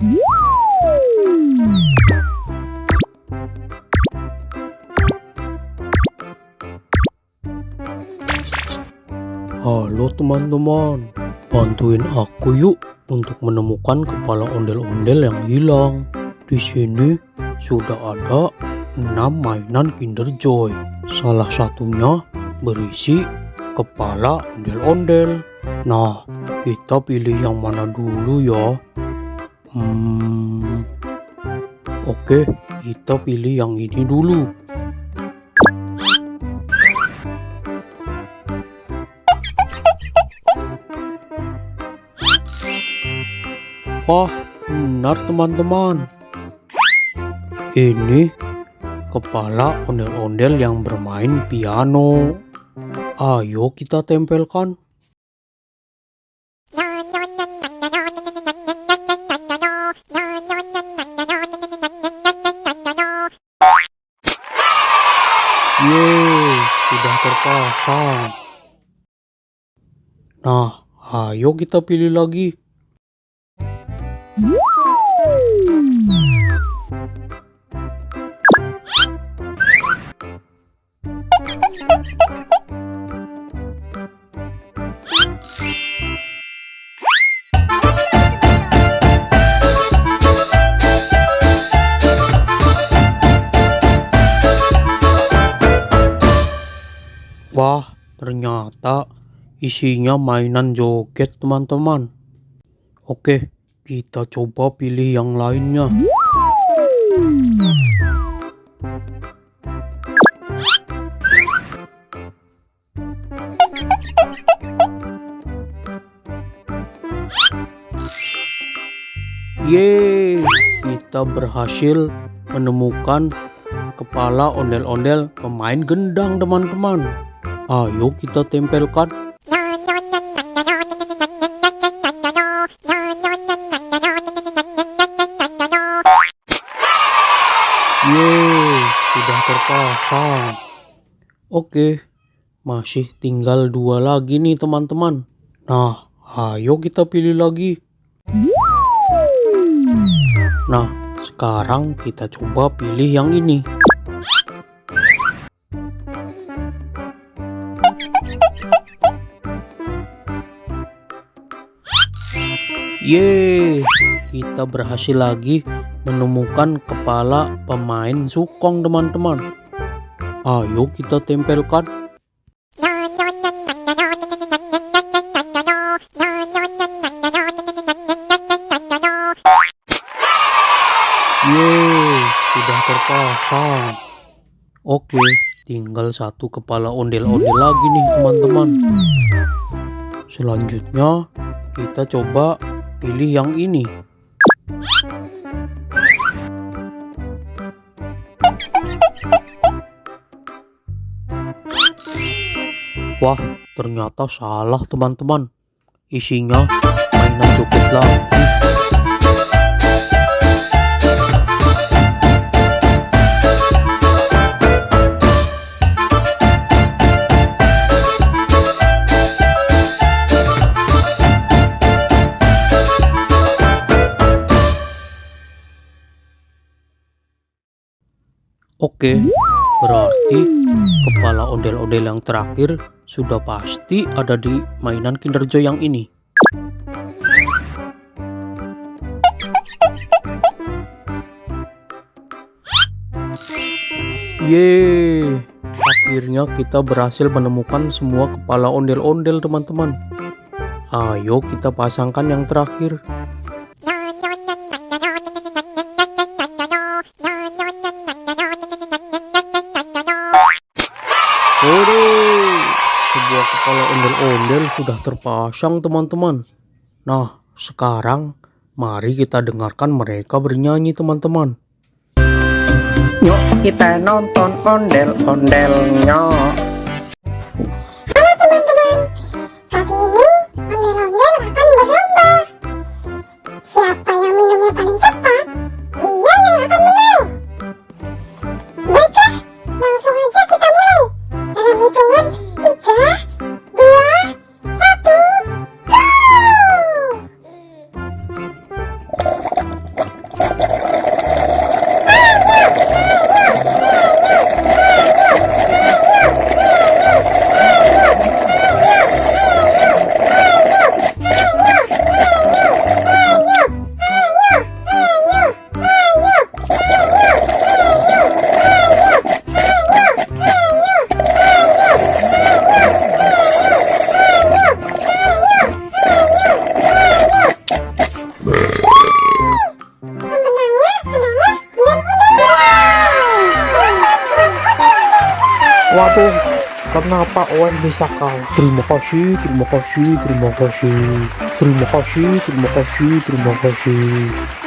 Halo teman-teman, bantuin aku yuk untuk menemukan kepala ondel-ondel yang hilang. Di sini sudah ada 6 mainan Kinder Joy. Salah satunya berisi kepala ondel-ondel. Nah, kita pilih yang mana dulu ya? Oke, kita pilih yang ini dulu. Wah, benar teman-teman. Ini kepala ondel-ondel yang bermain piano. Ayo kita tempelkan. Yeay, sudah terpasang. Nah, ayo kita pilih lagi. Wah, ternyata isinya mainan joget teman-teman. Oke, kita coba pilih yang lainnya. Yeay, kita berhasil menemukan kepala ondel-ondel pemain gendang teman-teman. Ayo kita tempelkan. Yeay, sudah terpasang. Oke, masih tinggal 2 lagi nih teman-teman. Nah, ayo kita pilih lagi. Nah, sekarang kita coba pilih yang ini. Yeay, kita berhasil lagi menemukan kepala pemain sukong teman-teman. Ayo kita tempelkan. Yeay, sudah terpasang. Oke, tinggal 1 kepala ondel-ondel lagi nih teman-teman. Selanjutnya kita coba pilih yang ini. Wah, ternyata salah teman-teman. Isinya mainan joget lagi. Oke, berarti kepala ondel-ondel yang terakhir sudah pasti ada di mainan Kinder Joy yang ini. Yeay, akhirnya kita berhasil menemukan semua kepala ondel-ondel teman-teman. Ayo kita pasangkan yang terakhir. Waduh, sebuah kepala ondel-ondel sudah terpasang teman-teman. Nah, sekarang mari kita dengarkan mereka bernyanyi teman-teman. Yuk kita nonton ondel-ondelnya. Halo teman-teman, kali ini ondel-ondel akan berlomba. Siapa yang minumnya paling cepat, dia yang akan menang. Baiklah, langsung aja kita mulai. Dalam hitungan 3, 2, 1, go! Oh, kenapa Owen bisa kalah? Terima kasih, terima kasih, terima kasih. Terima kasih, terima kasih, terima kasih.